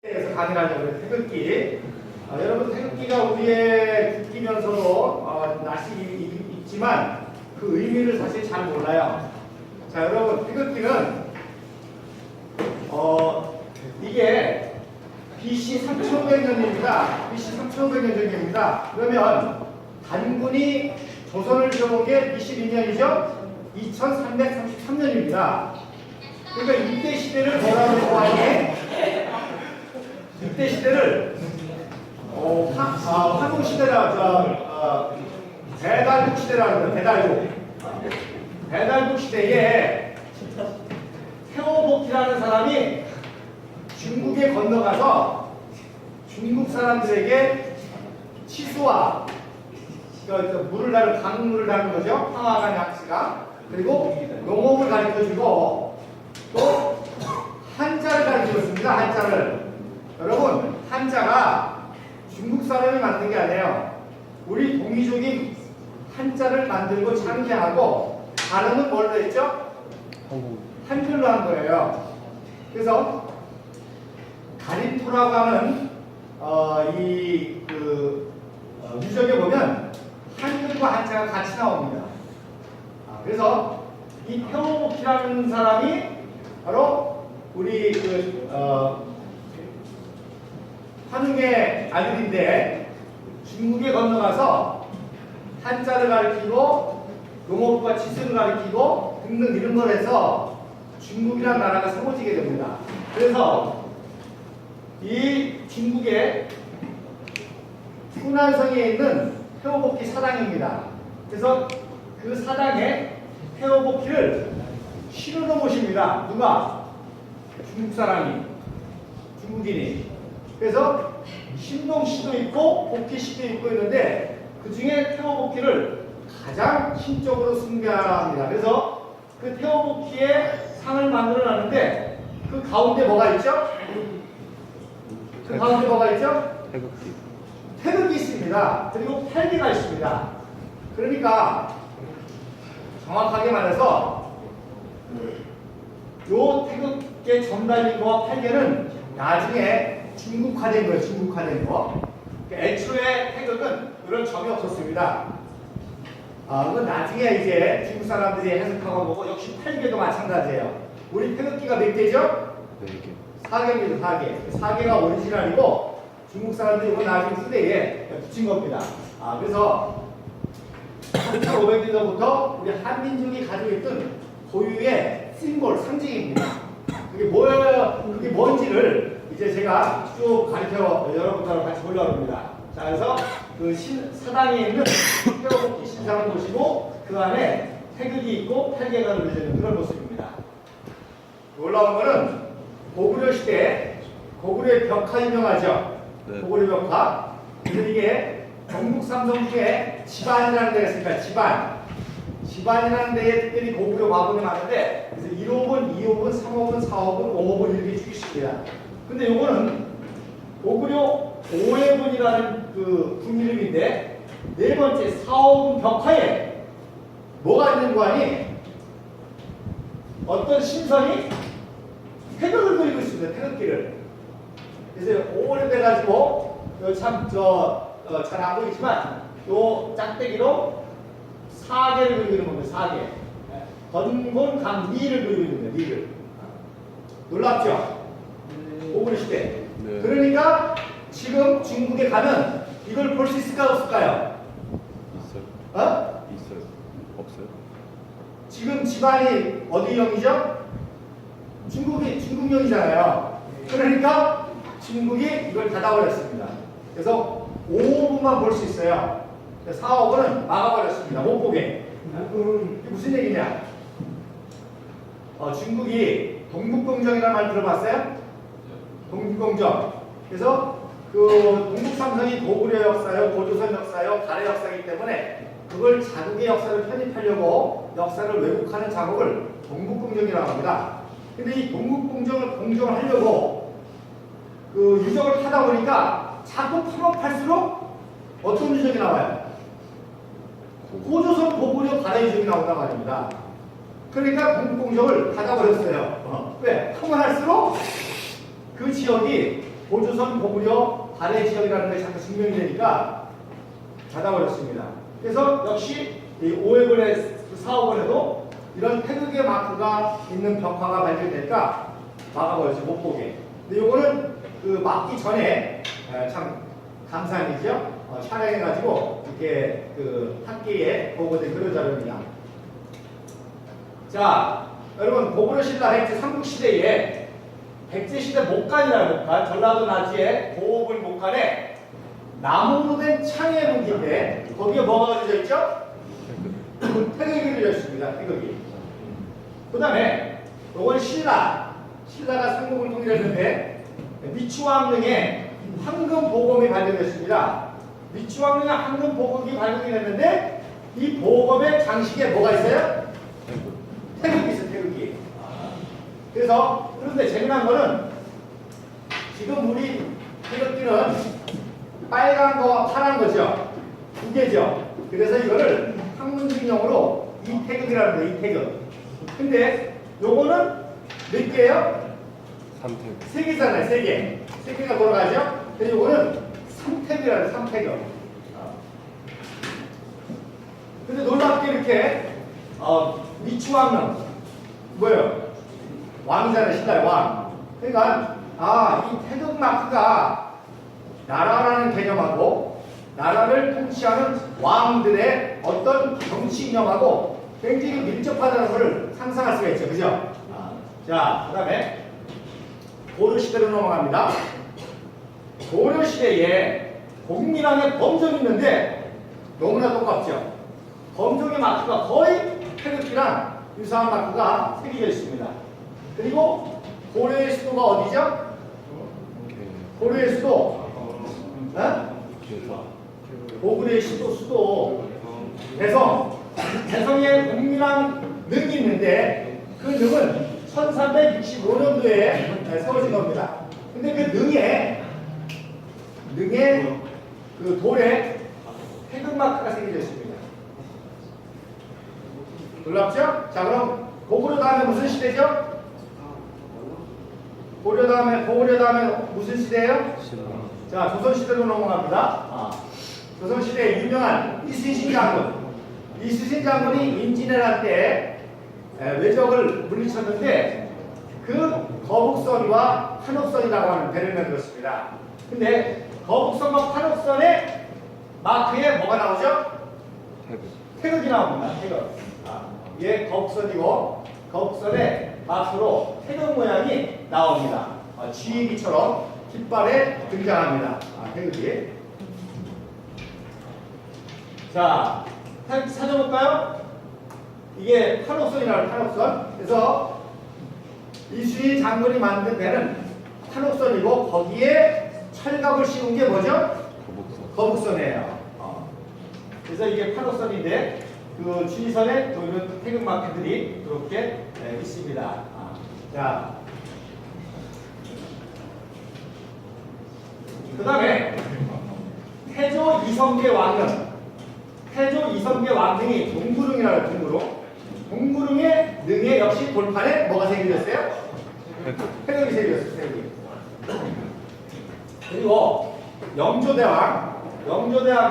에서 강의를 하려고 해요. 태극기. 여러분 태극기가 우리의 국기면서도 낯이 있지만 그 의미를 사실 잘 몰라요. 자, 여러분 태극기는 이게 BC 3500년입니다. BC 3500년 전입니다. 그러면 단군이 조선을 들어온 게 BC 몇 년이죠? 2333년입니다. 그러니까 이때 시대를 뭐라고 하니? 이때 시대를 한국 시대라 배달국 시대라는 거예요. 배달국 시대에 태호복이라는 사람이 중국에 건너가서 중국 사람들에게 치수와 물을 다루는 강물을 다루는 거죠. 황화강 약시가. 그리고 농업을 가르쳐주고 또 한자를 가르쳐줬습니다. 한자를. 여러분 한자가 중국 사람이 만든 게 아니에요. 우리 동이족이 한자를 만들고 창제하고 발음은 뭘로 했죠? 한글로 한 거예요. 그래서 가림토라고 하는 유적에 보면 한글과 한자가 같이 나옵니다. 그래서 이 태호복이라는 사람이 바로 우리 환웅의 아들인데 중국에 건너가서 한자를 가르치고 농업과 치수를 가르치고 등등 이런 걸 해서 중국이라는 나라가 세워지게 됩니다. 그래서 이 중국의 후난성에 있는 태호복기 사당입니다. 그래서 그 사당에 태호복기를 실어놓 모십니다. 누가? 중국 사람이, 중국인이. 그래서 신동시도 있고 복희시도 있고 있는데 그 중에 태호복기를 가장 신적으로 숭배합니다. 그래서 그 태호복기의 상을 만들어 놨는데 그 가운데 뭐가 있죠? 그 가운데 뭐가 있죠? 태극기. 태극이 있습니다. 그리고 팔개가 있습니다. 그러니까 정확하게 말해서 요 태극기의 전달인거와 팔개는 나중에 중국화된 거예요. 중국화된 거. 애초에 태극은 그런 점이 없었습니다. 그건 나중에 이제 중국 사람들이 해석하고 보고 역시 팔개도 마찬가지예요. 우리 태극기가 몇 개죠? 4개. 4개입니다. 4개. 4개가 오리지널이고 중국 사람들이 이거 나중에 후대에 붙인 겁니다. 그래서 3500년 전부터 우리 한민족이 가지고 있던 고유의 심볼, 상징입니다. 그게 뭐예요? 그게 뭔지를 이제 제가 쭉 가르쳐 여러분들하고 같이 보려고 합니다. 자, 그래서 그 사당에 있는 태호복기 신상을 보시고 그 안에 태극이 있고 팔개가 그려져 있는 그런 모습입니다. 올라온 거는 고구려 시대, 고구려의 벽화 유명하죠? 네. 고구려 벽화. 그래서 이게 경북 삼성 중에 집안이라는 데가 있으니까 집안이라는 데에 특별히 고구려 과분이 많은데 그래서 1호분, 2호분, 3호분, 4호분, 5호분 이렇게 주기식입니다. 근데 요거는 고구려 5회분이라는 그 분이름인데 네 번째 4호분 벽화에 뭐가 있는 거 아니? 어떤 신선이 태극을 그리고 있습니다. 태극기를. 그래서 오래돼가지고 참 잘 안 보이지만 요 짝대기로 사계를 그리고 있는 겁니다. 사계. 건곤 강리를 그리고 있는 겁니다. 리를. 놀랍죠? 고구려 시대. 네. 그러니까 지금 중국에 가면 이걸 볼 수 있을까요? 없을까요? 있어요. 있어요. 없어요? 지금 집안이 어디형이죠? 중국형이잖아요. 그러니까 중국이 이걸 닫아버렸습니다. 그래서 5호분만 볼 수 있어요. 4호분은 막아버렸습니다. 못 보게. 이게 무슨 얘기냐? 중국이 동북공정이라는 말 들어봤어요? 동북공정. 그래서 그 동북삼성이 고구려 역사요, 고조선 역사요, 가래 역사이기 때문에 그걸 자국의 역사를 편입하려고 역사를 왜곡하는 작업을 동북공정이라고 합니다. 근데 이 동북공정을 공정하려고 그 유적을 파다 보니까 자꾸 파면 팔수록 어떤 유적이 나와요? 고조선 고구려 가래 유적이 나온단 말입니다. 그러니까 동북공정을 닫아버렸어요. 왜? 파면 할수록 그 지역이 고조선 고구려 발해 지역이라는 게 자꾸 증명이 되니까 닫아버렸습니다. 그래서 역시 이 5회번에 4호번에도 이런 태극의 마크가 있는 벽화가 발견될까 막아버렸죠. 못 보게. 근데 요거는 그 막기 전에 참 감사한 일이죠. 촬영해가지고 이렇게 그 학계에 보고된 그런 자료입니다. 자, 여러분 고구려 신라 백제 삼국시대에 백제시대 목간이라는 목간, 전라도 나지의 고읍을 목간에 나무로 된 창의 문기인데 거기에 뭐가 그려져 있죠? 태극이 그려져 있습니다. 태극이. 그 다음에 이건 신라가 삼국을 통일했는데 미추왕릉에 황금 보검이 발견됐습니다. 미추왕릉에 황금 보검이 발견이 됐는데 이 보검의 장식에 뭐가 있어요? 태극이 있어요. 태극이. 그래서 그런데 재미난 거는 지금 우리 태극기는 빨간 거와 파란 거죠. 두 개죠. 그래서 이거를 학문증명으로 이태극이라는 거예요. 이태극. 근데 요거는 몇 개예요? 3태극. 세 개잖아요. 세 개. 세 개가 돌아가죠. 근데 요거는 삼태극이라는 거예요. 삼태극. 근데 놀랍게 이렇게 미추왕릉 뭐예요? 왕이잖아요. 신라의 왕. 그러니까 이 태극 마크가 나라라는 개념하고 나라를 통치하는 왕들의 어떤 정치 이념하고 굉장히 밀접하다는 것을 상상할 수가 있죠. 그죠? 자, 그 다음에 고려시대로 넘어갑니다. 고려시대에 공민왕의 범정이 있는데 너무나 똑같죠. 범정의 마크가 거의 태극기랑 유사한 마크가 새겨져 있습니다. 그리고 고려의 수도가 어디죠? 고려의 수도 고구려의 수도 대성에 공민왕 능이 있는데 그 능은 1365년도에 세워진 겁니다. 근데 그 능에 그 돌에 태극 마크가 새겨져 있습니다. 놀랍죠? 자, 그럼 고구려 다음에 무슨 시대죠? 고구려 다음에 무슨 시대예요? 자, 조선시대로 넘어갑니다. 조선시대에 유명한 이순신 장군. 이순신 장군이 임진왜란 때 외적을 물리쳤는데 그 거북선과 판옥선이라고 하는 배를 만들었습니다. 근데 거북선과 판옥선의 마크에 뭐가 나오죠? 태극이 나옵니다. 태극. 이게 거북선이고 거북선의 마크로 태극 모양이 나옵니다. 쥐기처럼 깃발에 등장합니다. 태극이. 자, 찾아볼까요? 이게 판옥선이라는 판옥선. 그래서 이순신 장군이 만든 배는 판옥선이고 거기에 철갑을 씌운 게 뭐죠? 거북선이에요. 그래서 이게 판옥선인데 그 주의선에 또 이런 태극 마크들이 이렇게 있습니다. 자, 그 다음에 태조 이성계 왕릉. 태조 이성계 왕릉이 동구릉이라고 해요. 동구릉의 능에 역시 돌판에 뭐가 새겨졌어요? 태극이 새겨졌어요. 태극이. 그리고 영조대왕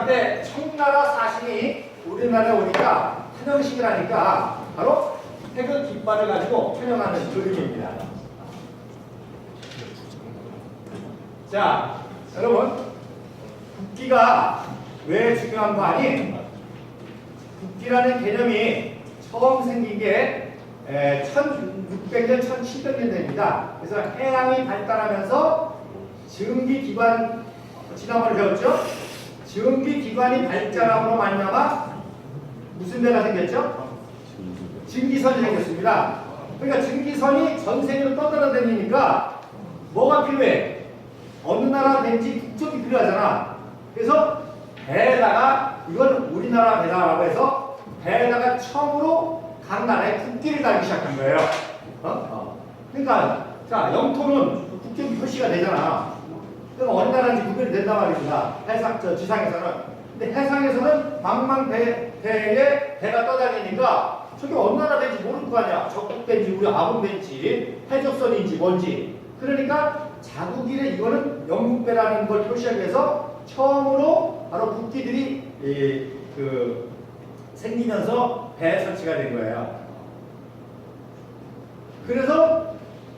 때 청나라 사신이 우리나라에 오니까 환영식이라니까 바로 태극 깃발을 가지고 환영하는 그림입니다. 자, 여러분, 국기가 왜 중요한 거 아니? 국기라는 개념이 처음 생긴 게 1600년, 1700년 됩니다. 그래서 해양이 발달하면서 증기기관, 지난번에 배웠죠? 증기기관이 발달함으로 말미암아 무슨 배가 생겼죠? 증기선이 생겼습니다. 그러니까 증기선이 전 세계로 떠돌아다니니까 뭐가 필요해? 어느 나라든지 국적이 필요하잖아. 그래서 배에다가 이건 우리나라 배다라고 해서 배에다가 처음으로 각 나라에 국기를 달기 시작한 거예요. 그러니까 자, 영토는 국적이 표시가 되잖아. 그럼 어느 나라인지 구별이 된단 말입니다. 지상에서는. 근데 해상에서는 망망대해에 배가 떠다니니까 저게 어느 나라 배인지 모를 거 아니야. 적국 배인지 우리 아군 배인지 해적선인지 뭔지. 그러니까 자국 이래 이거는 영국배라는 걸 표시하기 위해서 처음으로 바로 국기들이 생기면서 배에 설치가 된 거예요. 그래서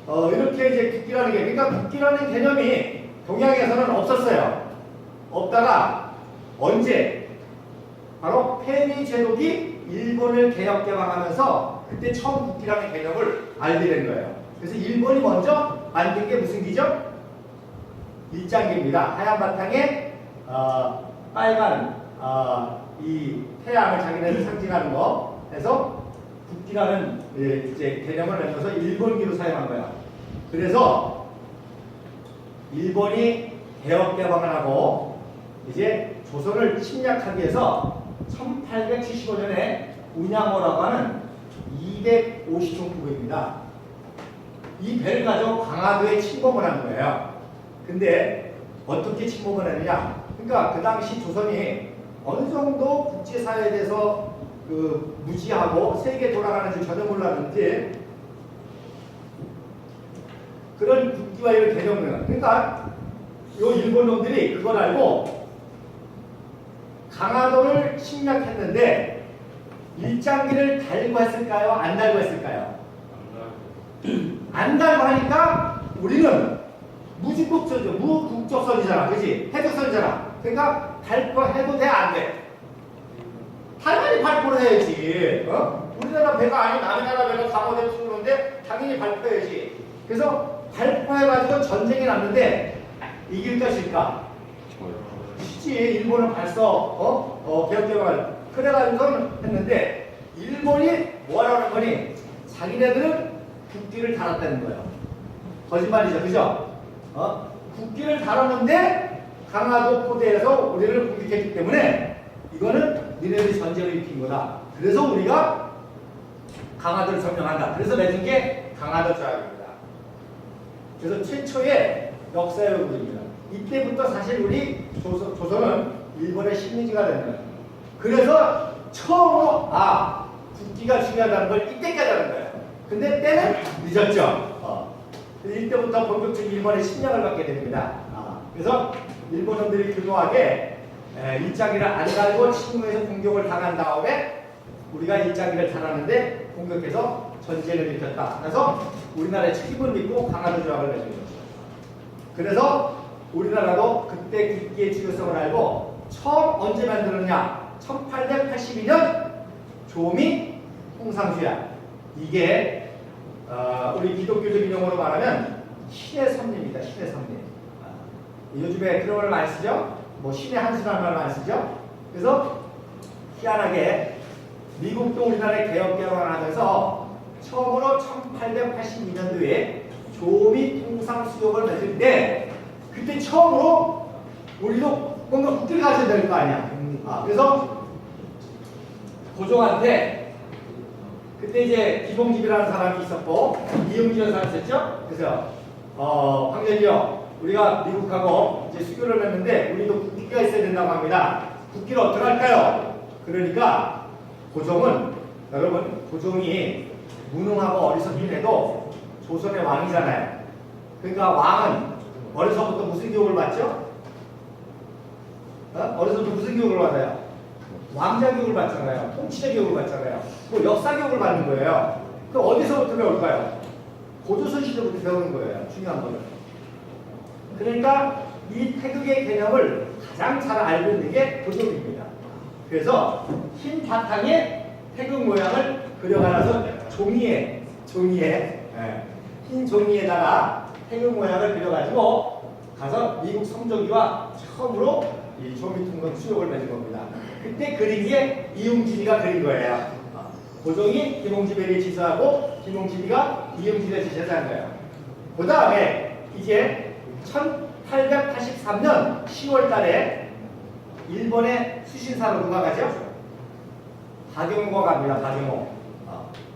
이렇게 이제 국기라는 게, 그러니까 국기라는 개념이 동양에서는 없었어요. 없다가 언제? 바로 페리 제독이 일본을 개혁 개방하면서 그때 처음 국기라는 개념을 알게 된 거예요. 그래서 일본이 먼저 만든 게 무슨 기죠? 일장기입니다. 하얀 바탕에 빨간 이 태양을 자기네들 상징하는 거 해서 국기라는 이제 개념을 내면서 일본기로 사용한 거예요. 그래서 일본이 개혁 개방을 하고 이제 조선을 침략하기 위해서 1875년에 운양호라고 하는 250톤 부배입니다. 이 배를 가지고 강화도에 침범을 한 거예요. 근데 어떻게 침범을 했느냐? 그러니까 그 당시 조선이 어느 정도 국제사회에 대해서 무지하고 세계 돌아가는지 전혀 몰랐는지 그런 국기와 이런 개념을, 그러니까 요 일본 놈들이 그걸 알고 강화도를 침략했는데 일장기를 달고 했을까요? 안 달고 했을까요? 안 달고 하니까 우리는 무국적선이잖아, 그렇지? 해적선이잖아. 그러니까 달고 해도 돼, 안 돼? 당연히 발표를 해야지. 우리나라 배가 아닌 남의 나라 배가 강화도에 쏘는데 당연히 발표해야지. 그래서 발표해가지고 전쟁이 났는데 이길 것일까? 쉽지. 일본은 벌써 개혁개방을 그래가지고는 했는데 일본이 뭐하라는 거니? 자기네들은 국기를 달았다는 거예요. 거짓말이죠, 그죠? 국기를 달았는데 강화도 포대에서 우리를 공격했기 때문에 이거는 니네들이 전쟁을 일으킨 거다. 그래서 우리가 강화도를 점령한다. 그래서 맺은 게 강화도 조약입니다. 그래서 최초의 역사의 얼굴입니다. 이때부터 사실 우리 조선은 일본의 식민지가 되는 거예요. 그래서 처음으로 국기가 중요하다는 걸 이때까지 하는 거예요. 근데 때는 늦었죠. 이때부터 본격적인 일본의 침략을 받게 됩니다. 그래서 일본인들이 교묘하게 일장기를 안 달고 침공해서 공격을 당한 다음에 우리가 일장기를 달았는데 공격해서 전쟁을 일으켰다. 그래서 우리나라의 책임을 믿고 강화도 조약을 맺은 거죠. 그래서 우리나라도 그때 국기의 중요성을 알고 처음 언제 만들었냐? 1882년 조미 홍상수야. 이게 우리 기독교적 인용어로 말하면 신의 섭리입니다. 신의 섭리. 요즘에 그런 걸 많이 쓰죠? 뭐 신의 한수라는 말 많이 쓰죠? 그래서 희한하게 미국도 우리나라에 개혁개방을 하면서 처음으로 1882년도에 조미 통상수역을 맺을 때 그때 처음으로 우리도 뭔가 국기를 가져야 될 거 아니야. 그래서 고종한테 그때 이제 기봉집이라는 사람이 있었고 이응지라는 사람이 있었죠. 그래서 황제리요, 우리가 미국하고 이제 수교를 했는데 우리도 국기가 있어야 된다고 합니다. 국기를 어떻게 할까요? 그러니까 고종은, 여러분, 고종이 무능하고 어리석긴 해도 조선의 왕이잖아요. 그러니까 왕은 어려서부터 무슨 교육을 받죠? 어려서부터 무슨 교육을 받아요? 왕자 교육을 받잖아요. 통치자 교육을 받잖아요. 뭐 역사 교육을 받는 거예요. 그 어디서부터 배울까요? 고조선 시대부터 배우는 거예요. 중요한 거는. 그러니까 이 태극의 개념을 가장 잘 알고 있는 게 고종입니다. 그래서 흰 바탕에 태극 모양을 그려가면서 흰 종이에다가 태극 모양을 그려가지고 가서 미국 성조기와 처음으로 이 조미통금 수역을 맺은 겁니다. 그때 그린 게 이응지리가 그린 거예요. 고종이 김홍지배를 지시하고 김홍지리가 이응지리를 지시한 거예요. 그 다음에 이제 1883년 10월 달에 일본의 수신사로 누가 가죠? 박영호가 갑니다. 박영호.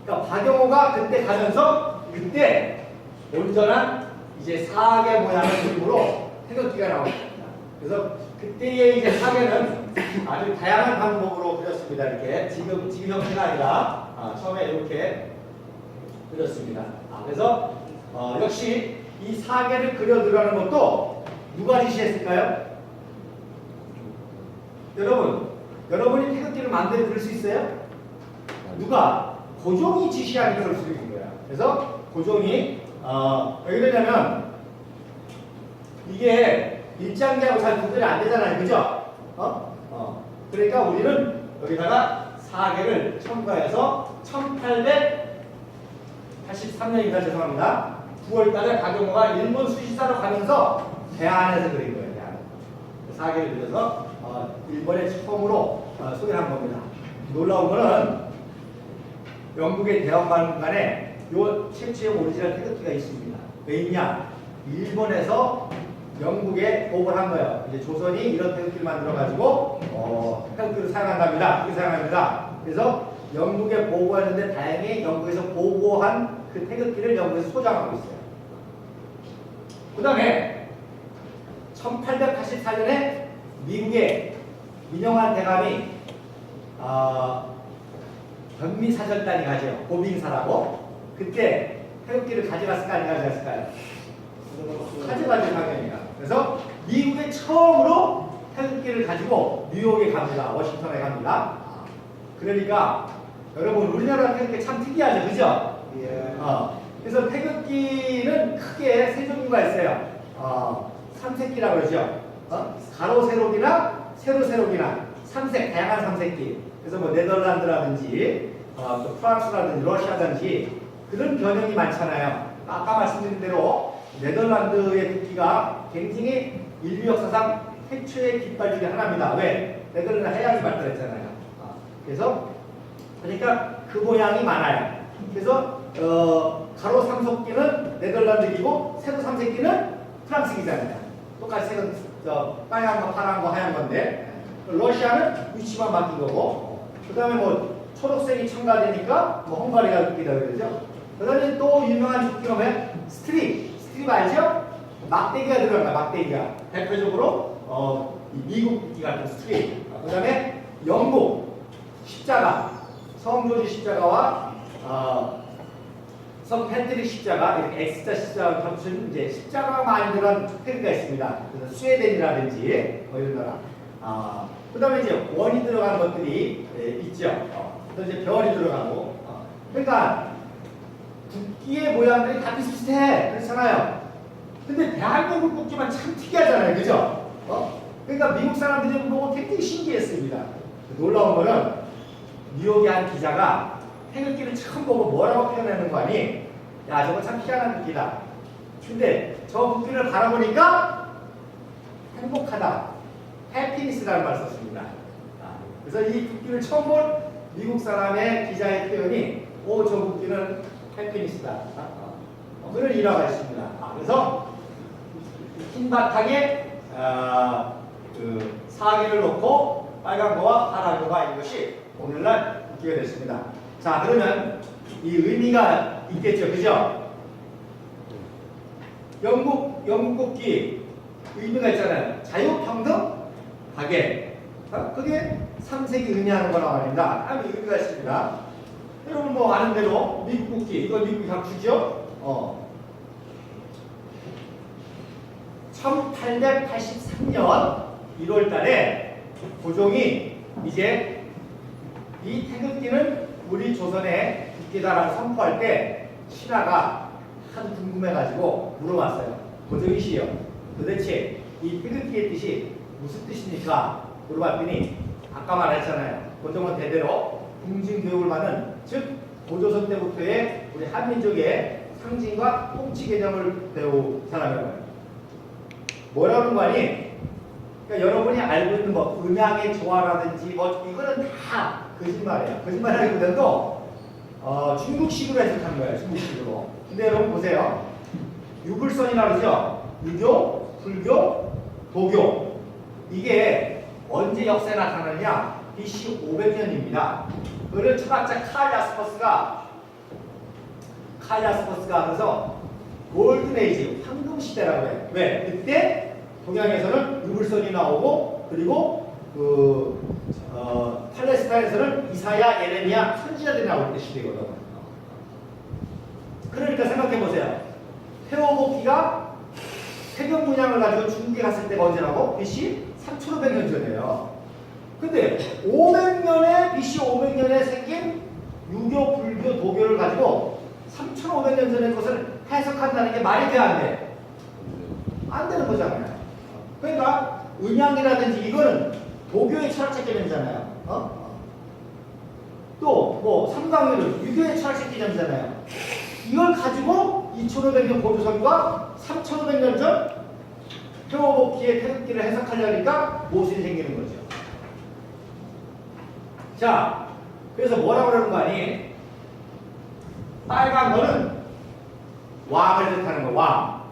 그러니까 박영호가 그때 가면서 그때 온전한 이제 사계 모양의 그림으로 태극기가 나옵니다. 그래서 그때의 이제 사계는 아주 다양한 방법으로 그렸습니다. 이렇게 지금 형태가 아니라 처음에 이렇게 그렸습니다. 그래서 역시 이 사계를 그려 들어가는 것도 누가 지시했을까요? 여러분이 태극기를 만들어 드릴 수 있어요? 누가? 고종이 지시하니까 그럴 수 있는 거야. 그래서 고종이 왜 그러냐면 이게 일장기하고 잘 구별이 안 되잖아요, 그죠? 그러니까 우리는 여기다가 사계를 첨가해서 1883년입니다. 죄송합니다. 9월달에 가경호가 일본 수시사로 가면서 대안에서 그린 거예요. 대안. 사계를 그려서 일본에 처음으로 소개한 겁니다. 놀라운 거는 영국의 대원관에 요 최초의 오리지널 태극기가 있습니다. 왜 있냐? 일본에서 영국에 보고를 한 거예요. 이제 조선이 이런 태극기를 만들어가지고 태극기를 사용한답니다. 그렇게 사용합니다. 그래서 영국에 보고했는데 다행히 영국에서 보고한 그 태극기를 영국에서 소장하고 있어요. 그 다음에 1884년에 미국의 민영환 대감이 변미사절단이 가죠. 고빙사라고. 그때 태극기를 가져갔을까 안 가져갔을까요? 가져가죠, 당연히가. 그래서 미국에 처음으로 태극기를 가지고 뉴욕에 갑니다. 워싱턴에 갑니다. 그러니까 여러분 우리나라 태극기 참 특이하죠, 그죠? 예. 그래서 태극기는 크게 세 종류가 있어요. 삼색기라고 그러죠. 가로 세로기나 세로 세로기나 삼색, 다양한 삼색기. 그래서 뭐 네덜란드라든지 또 프랑스라든지 러시아든지 그런 변형이 많잖아요. 아까 말씀드린 대로 네덜란드의 국기가 굉장히 인류 역사상 최초의 깃발 중에 하나입니다. 왜? 네덜란드 해양이 발달했잖아요. 그래서 그러니까 그 모양이 많아요. 그래서 가로 삼색기는 네덜란드기고 세로 삼색기는 프랑스기잖아요. 똑같이 색은 빨간 거, 파란 거, 하얀 건데 러시아는 위치만 바뀐 거고 그 다음에 뭐 초록색이 첨가되니까 뭐 헝가리가 국기다 그러죠. 그 다음에 또 유명한 국기가 뭐야? 스트립 알죠? 막대기가 들어간다. 막대기가 대표적으로 이 미국 국기 같은 스트립. 그 다음에 영국 십자가, 성조지 십자가와 성 패트릭 십자가, 이렇게 X자 십자가 겹친 이제 십자가가 많이 들어간 태극기가 있습니다. 그래서 스웨덴이라든지 뭐 이런 나라. 그 다음에 이제 원이 들어간 것들이 있죠. 그래서 이제 별이 들어가고. 그러니까 국기의 모양들이 다 비슷해. 그렇잖아요. 근데 대한민국 국기만 참 특이하잖아요. 그죠? 그러니까 미국 사람들이 보고 굉장히 신기했습니다. 놀라운 거는 뉴욕의 한 기자가 태극기를 처음 보고 뭐라고 표현하는 거 아니? 야, 저거 참 희한한 국기다. 근데 저 국기를 바라보니까 행복하다. 해피니스라는 말을 썼습니다. 그래서 이 국기를 처음 본 미국 사람의 기자의 표현이 저 국기는 해피니스다. 그런 일화가 있습니다. 그래서 흰 바탕에 그 사기를 놓고 빨간 거와 파란 거가 있는 것이 오늘날 국기가 됐습니다. 자, 그러면 이 의미가 있겠죠, 그죠? 영국 국기 의미가 있잖아요. 자유평등 가계. 그게 삼색이 의미하는 거라고 합니다. 아주 의미가 있습니다. 여러분 뭐 아는 대로 미국 국기, 이거 미국이 각주죠? 1883년 1월 달에 고종이 이제 이 태극기는 우리 조선의 국기다라고 선포할 때 신하가 하도 궁금해가지고 물어봤어요. 고종이시여, 도대체 이 태극기의 뜻이 무슨 뜻입니까? 물어봤더니 아까 말했잖아요. 고종은 대대로 궁중교육을 받는, 즉 고조선 때부터의 우리 한민족의 상징과 통치 개념을 배운 사람이라고요. 뭐라는 거 아니? 그러니까 여러분이 알고 있는 뭐 음양의 조화라든지 뭐 이거는 다 거짓말이에요. 거짓말하기보다도 중국식으로 해석한 거예요. 중국식으로. 근데 여러분 보세요. 유불선이라고 그러죠. 유교, 불교, 도교. 이게 언제 역사에 나타나느냐? BC 500년입니다. 그걸 철학자 칼 야스퍼스가 하면서 골든에이지, 황금시대라고 해요. 왜? 그때 동양에서는 유불선이 나오고 그리고 팔레스타인에서는 이사야, 예레미야 선지자들이 나올 때 시대거든요. 그러니까 생각해보세요. 태호복기가 세경 문양을 가지고 중국에 갔을 때가 언제라고? BC 3500년 전이에요. 근데 500년에 BC 500년에 생긴 유교, 불교, 도교를 가지고 3500년 전의 것을 해석한다는 게 말이 돼, 안 돼? 안 되는 거잖아요. 그러니까 은양이라든지 이거는 도교의 철학적 개념이잖아요. 또 뭐 삼강유는 유교의 철학적 개념이잖아요. 이걸 가지고 2500년 고조선과 3500년 전 표복기의 태극기를 해석하려니까 모순이 생기는 거죠. 자, 그래서 뭐라고 그러는 거 아니? 빨간 거는 왕을 뜻하는 거, 왕.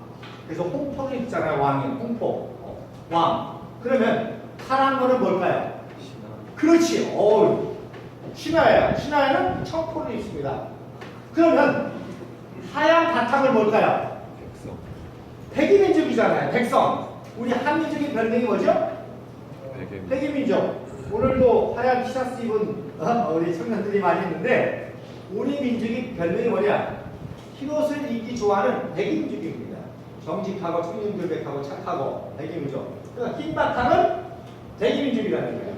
그래서 홍포를 입잖아요, 왕이. 홍포. 왕. 그러면 파란 거는 뭘까요? 신화. 그렇지. 신화예요. 신화에는 청포를 입습니다. 그러면 하얀 바탕을 뭘까요? 백성. 백이민족이잖아요. 백성. 우리 한민족의 별명이 뭐죠? 백의 백이민족. 오늘도 하얀 티셔츠 입은 우리 청년들이 많이 있는데 우리 민족의 별명이 뭐냐? 흰옷을 입기 좋아하는 백이민족입니다. 정직하고 청렴결백하고 착하고 백이민족. 그러니까 흰 바탕은 백이민족이라는 거예요.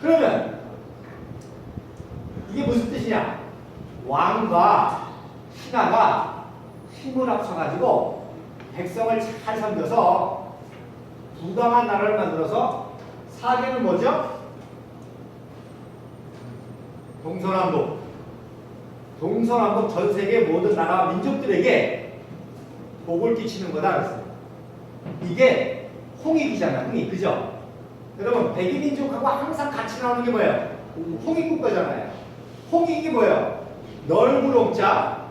그러면 이게 무슨 뜻이냐? 왕과 신하가 힘을 합쳐가지고 백성을 잘 섬겨서 부강한 나라를 만들어서 사계는 뭐죠? 동서남북. 동서남북 전 세계 모든 나라와 민족들에게 복을 끼치는 거다 그랬어요. 이게 홍익이잖아요. 홍익. 그죠? 여러분 백이민족하고 항상 같이 나오는 게 뭐예요? 홍익국가잖아요. 홍익이 뭐예요? 넓은 옥자,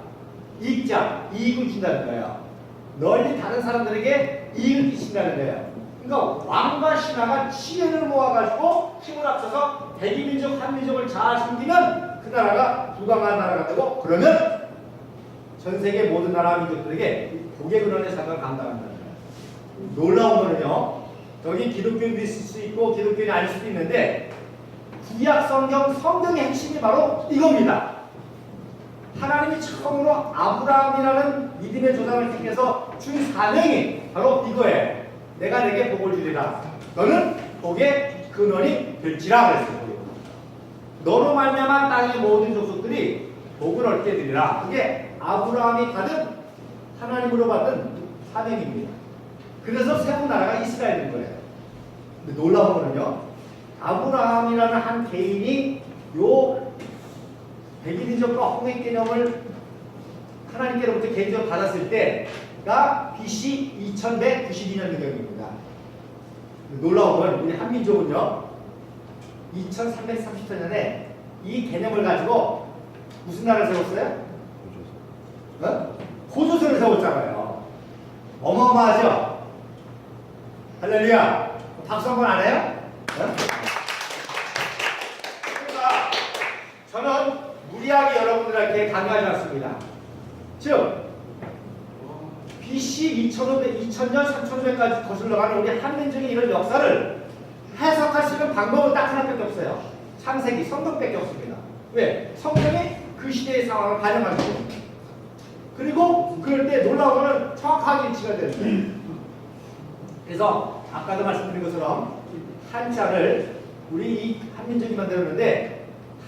이익자, 이익을 준다는 거예요. 널리 다른 사람들에게 이익을 끼친다는 거예요. 그러니까 왕과 신하가 지혜를 모아가지고 힘을 합쳐서 백이민족, 한민족을 잘 섬기면 그 나라가 부강한 나라가 되고 그러면 전 세계 모든 나라 민족들에게 복의 근원의 상을 감당한다는 거예요. 놀라운 거는요. 여기 기독교인도 있을 수 있고 기독교인이 아닐 수도 있는데 구약 성경의 핵심이 바로 이겁니다. 하나님이 처음으로 아브라함이라는 믿음의 조상을 택해서 준 사명이 바로 이거예요. 내가 내게 복을 주리라. 너는 복의 근원이 될지라 그랬어요. 너로 말미암아 땅의 모든 족속들이 복을 얻게 되리라. 그게 아브라함이 받은 하나님으로 받은 사명입니다. 그래서 세운 나라가 이스라엘인 거예요. 근데 놀라운 거는요. 아브라함이라는 한 개인이 요 백이민족과 홍익 개념을 하나님께로부터 개인적으로 받았을 때가 BC 2192년 경입니다. 놀라운 건 우리 한민족은요 2334년에 이 개념을 가지고 무슨 나라를 세웠어요? 고조선을 세웠잖아요. 어마어마하죠? 할렐루야. 박수 한번 안 해요? 그러니까 저는 무리하게 여러분들에게 강요하지 않습니다. 즉 BC 2000년, 3000년까지 거슬러가는 우리 한민족의 이런 역사를 해석할 수 있는 방법은 딱 하나밖에 없어요. 창세기, 성경밖에 없습니다. 왜? 성경이 그 시대의 상황을 반영하는 겁니다. 그리고 그럴 때 놀라운 거는 정확하게 일치가 되는 거예요. 그래서 아까도 말씀드린 것처럼 한자를 우리 이 한민족이 만들었는데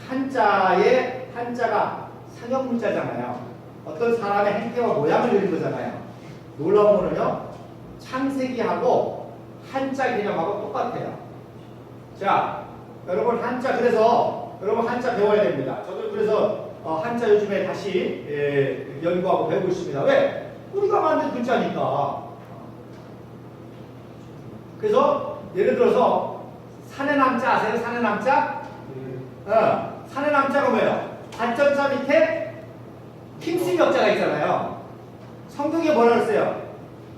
한자가 상형문자잖아요. 어떤 사람의 행태와 모양을 그린 거잖아요. 놀라운 거는요. 창세기하고 한자 개념하고 똑같아요. 자, 여러분 그래서 여러분 한자 배워야 됩니다. 저도 그래서 한자 요즘에 다시 연구하고 배우고 있습니다. 왜? 우리가 만든 글자니까. 그래서 예를 들어서 산의 남자 아세요? 산의 남자? 산의 남자가 뭐예요? 관점자 밑에 힘쓸 역자가 있잖아요. 성경에 뭐라 그랬어요?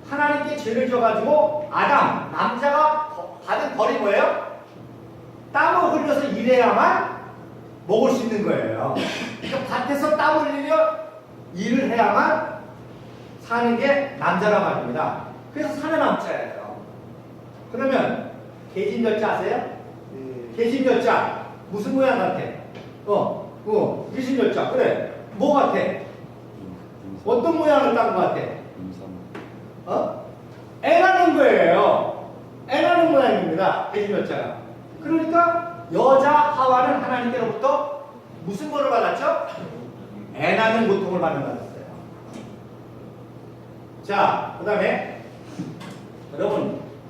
하나님께 죄를 져가지고 아담, 남자가 받은 벌이 뭐예요? 땀을 흘려서 일해야만 먹을 수 있는 거예요. 그러니까 밭에서 땀을 흘려 일을 해야만 사는 게 남자란 말입니다. 그래서 산의 남자예요. 그러면 계집여자 아세요? 계집여자 무슨 모양 같아? 계집여자 그래. 뭐 같아? 어떤 모양을 딴 것 같아? N하는 거예요. N하는 모양입니다. 대신여자가. 그러니까 여자 하와는 하나님께로부터 무슨 벌을 받았죠? N하는 고통을 받았어요. 자, 그 다음에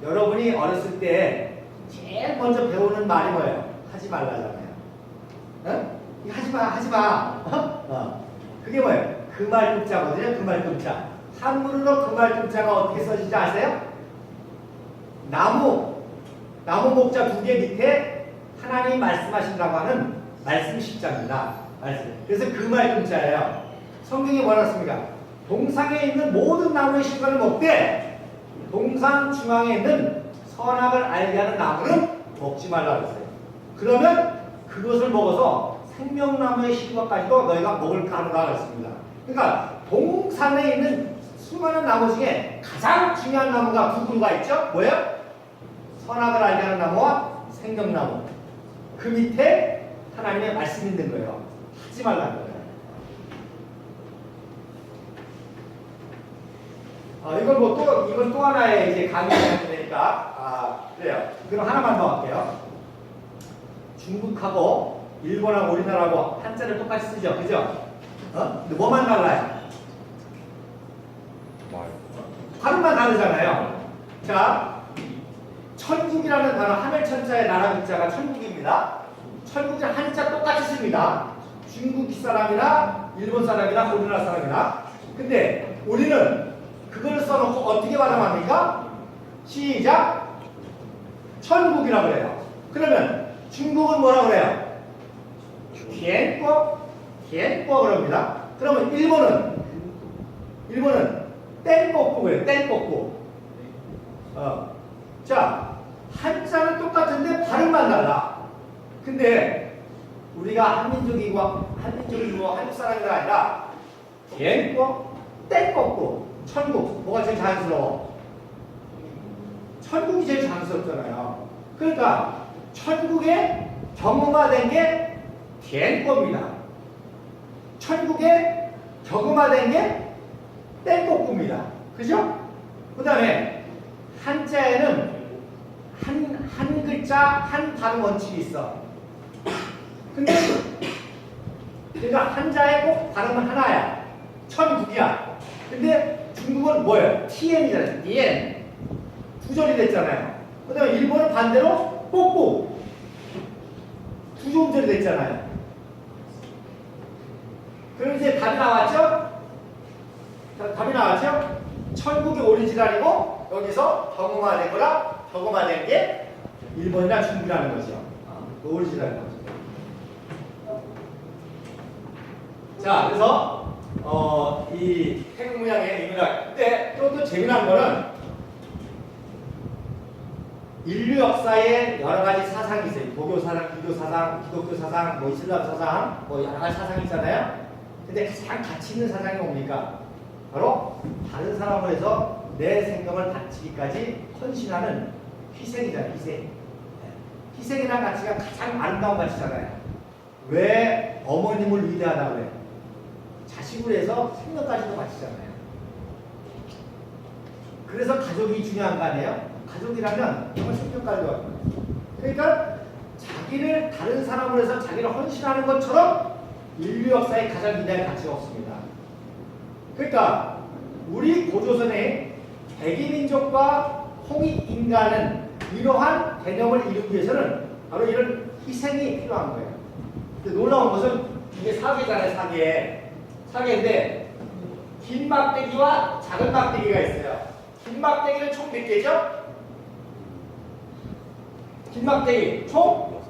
여러분이 어렸을 때 제일 먼저 배우는 말이 뭐예요? 하지 말라잖아요. 어? 이거 하지 마, 하지 마. 그게 뭐예요? 그 말금자거든요. 그 말금자. 한문으로 그 말금자가 어떻게 써지지 아세요? 나무 목자 2개 밑에 하나님이 말씀하신다고 하는 말씀 십자입니다. 그래서 그 말금자예요. 성경에 뭐라 씁니까? 동상에 있는 모든 나무의 실과를 먹되 동상 중앙에 있는 선악을 알게 하는 나무는 먹지 말라고 했어요. 그러면 그것을 먹어서 생명나무의 실과까지도 너희가 먹을 까노라 했습니다. 그러니까 동산에 있는 수많은 나무 중에 가장 중요한 나무가 두 그루가 있죠? 뭐예요? 선악을 알게 하는 나무와 생명나무. 그 밑에 하나님의 말씀이 있는 거예요. 하지 말라는 거예요. 이건 또 하나의 이제 강의가 되니까, 그래요. 그럼 하나만 더 할게요. 중국하고 일본하고 우리나라하고 한자를 똑같이 쓰죠. 그죠? 근데 뭐만 달라요? 말. 발음만 다르잖아요. 자, 천국이라는 단어, 하늘천자의 나라 글자가 천국입니다. 천국은 한자 똑같이 씁니다. 중국 사람이나 일본 사람이나 우리나라 사람이나. 근데 우리는 그걸 써놓고 어떻게 발음합니까? 시작! 천국이라고 그래요. 그러면 중국은 뭐라고 그래요? 티엔꺼 그럽니다. 그러면 일본은 땡꼬꾸 그래요. 땡꼬꾸. 자, 한자는 똑같은데 발음만 달라. 근데 우리가 한민족이고 한국 사람이가 아니라 땡꼬, 땡꼬꾸. 천국, 뭐가 제일 자연스러워? 천국이 제일 자연스럽잖아요. 그러니까 천국에 경험화된 게 땡꼬입니다. 천국에 경험화된 게 땡꼬꾸입니다. 그죠? 그 다음에 한자에는 한 글자, 한 발음 원칙이 있어. 근데 그러니까 한자에 꼭 발음은 하나야. 천국이야. 근데 중국은 뭐예요? TN이잖아요. TN. 두 절이 됐잖아요. 그 다음에 일본은 반대로 꼬꾸. 두 조음절이 됐잖아요. 그럼 이제 답이 나왔죠? 답이 나왔죠? 천국이 오리지널이고 여기서 경험화된 거라 경험화된 게 일본이나 중국이라는 거죠. 오리지널인 거죠. 자, 그래서 이 태극 모양의 이 문학. 근데 또 재미난 거는 인류 역사에 여러 가지 사상이 있어요. 도교 사상, 기독교 사상, 기독교 사상, 뭐 이슬람 사상, 뭐 여러 가지 사상이 있잖아요. 근데 가장 가치 있는 사상이 뭡니까? 바로 다른 사람을 해서 내 생명을 바치기까지 헌신하는 희생이잖아요. 희생. 희생이라는 가치가 가장 아름다운 가치잖아요. 왜 어머님을 위대하다고 그래요? 자식을 해서 생명까지도 바치잖아요. 그래서 가족이 중요한 거 아니에요? 가족이라면 정말 생명까지도 바치는 거예요. 그러니까 자기를 다른 사람을 해서 자기를 헌신하는 것처럼 인류 역사에 가장 위대한 가치가 없습니다. 그러니까 우리 고조선의 백이민족과 홍익인간은 이러한 개념을 이루기 위해서는 바로 이런 희생이 필요한 거예요. 근데 놀라운 것은 이게 사계잖아요. 사계인데 긴 막대기와 작은 막대기가 있어요. 긴 막대기는 총 몇 개죠? 긴 막대기 총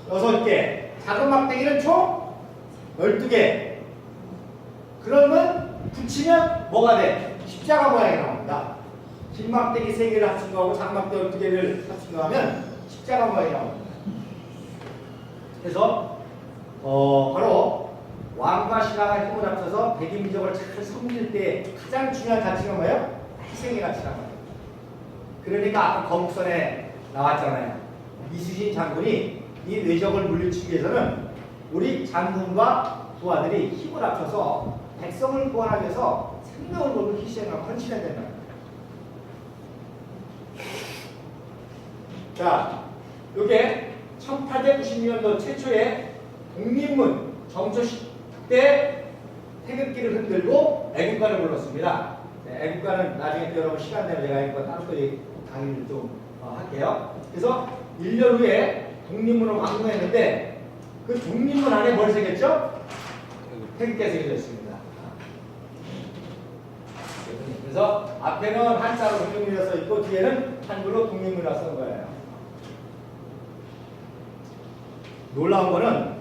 6개. 작은 막대기는 총 12개. 그러면 붙이면 뭐가 돼? 십자가 모양이 나옵니다. 긴 막대기 3개를 합친 거하고 작은 막대기 12개를 합친 거 하면 십자가 모양이 나옵니다. 그래서 바로 왕과 신하가 힘을 합쳐서 백인민족을 잘 섬길 때 가장 중요한 가치가 뭐예요? 희생의 가치란 말이에요. 그러니까 아까 거북선에 나왔잖아요. 이수진 장군이 이 외적을 물리치기 위해서는 우리 장군과 부하들이 힘을 합쳐서 백성을 구원하기 위해서 생명을 걸고 희생하고 헌신해야 된다. 자, 요게 1896년도 최초의 독립문 정초식 때 태극기를 흔들고 애국가를 불렀습니다. 네, 애국가는 나중에 또 여러분 시간 되면 제가 애국가 따로 또 강의를 좀 할게요. 그래서 1년 후에 독립문을 완공했는데 그 독립문 안에 뭘 새겼죠? 태극기가 새겨져 있습니다. 그래서 앞에는 한자로 독립문이라 써 있고 뒤에는 한글로 독립문이라 쓴 거예요. 놀라운 거는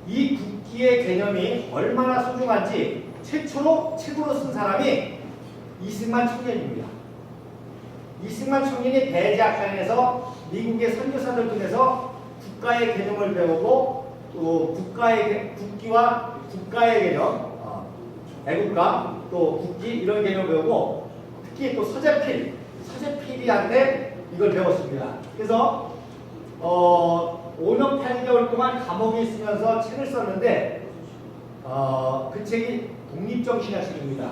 이 국기의 개념이 얼마나 소중한지 최초로 책으로 쓴 사람이 이승만 청년입니다. 이승만 청년이 대제학장에서 미국의 선교사들 통해서 국가의 개념을 배우고 또 국기와 국가의 개념, 애국가, 또 국기 이런 개념을 배우고 특히 또 서재필이한테 이걸 배웠습니다. 그래서 5년 8개월 동안 감옥에 있으면서 책을 썼는데 그 책이 독립정신이라는 책입니다.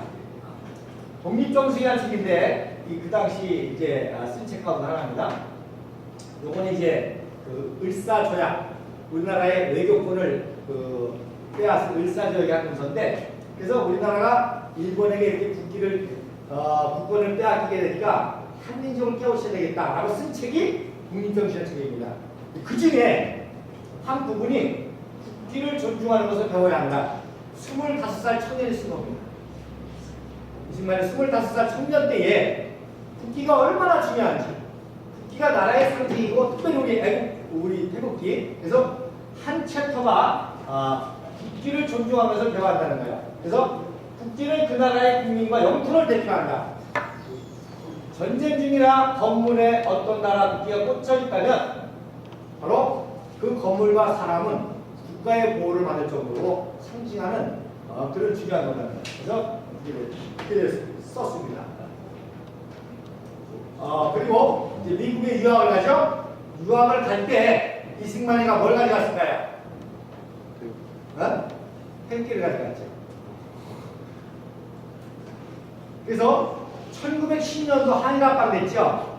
독립정신이라는 책인데 그 당시 이제 쓴 책 가운데 하나입니다. 요거는 이제 그 을사조약, 우리나라의 외교권을 빼앗은 을사조약의 문서인데, 그래서 우리나라가 일본에게 이렇게 국권을 빼앗기게 되니까 한민족을 깨우쳐야 되겠다라고 쓴 책이 독립정신이라는 책입니다. 그 중에 한 부분이 국기를 존중하는 것을 배워야 한다. 25살 청년이 쓴 겁니다. 이승만의 25살 청년 때에 국기가 얼마나 중요한지, 국기가 나라의 상징이고 특별히 우리 태국기, 그래서 한 챕터가 국기를 존중하면서 배워야 한다는 거예요. 그래서 국기는 그 나라의 국민과 영토를 대표한다. 전쟁 중이나 건물에 어떤 나라 국기가 꽂혀 있다면 바로 그 건물과 사람은 국가의 보호를 받을 정도로 상징하는 그런 중요한 거라는 거예요. 그래서 이렇게 썼습니다. 그리고 이제 미국에 유학을 가죠. 유학을 갈 때 이승만이가 뭘 가져갔을까요? 태극기를 가져갔죠. 그래서 1910년도 한일합방 됐죠.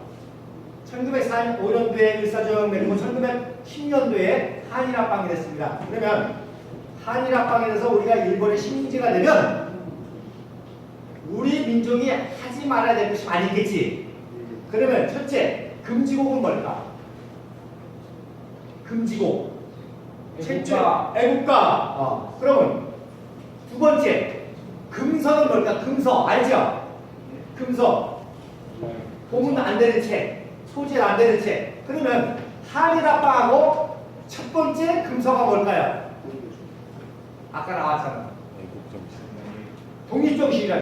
1945년도에 일사조약 맺고 1910년도에 한일합방이 됐습니다. 그러면 한일합방에 대해서 우리가 일본의 식민지가 되면 우리 민족이 하지 말아야 될 것이 많이 있겠지. 그러면 첫째, 금지곡은 뭘까? 금지곡. 애국가. 그러면 두 번째, 금서는 뭘까? 금서 알죠? 금서. 보면 안 되는 책, 소재 안 되는 책. 그러면 한일합방하고 첫 번째 금서가 뭘까요? 아까 나왔잖아. 독립정신이라.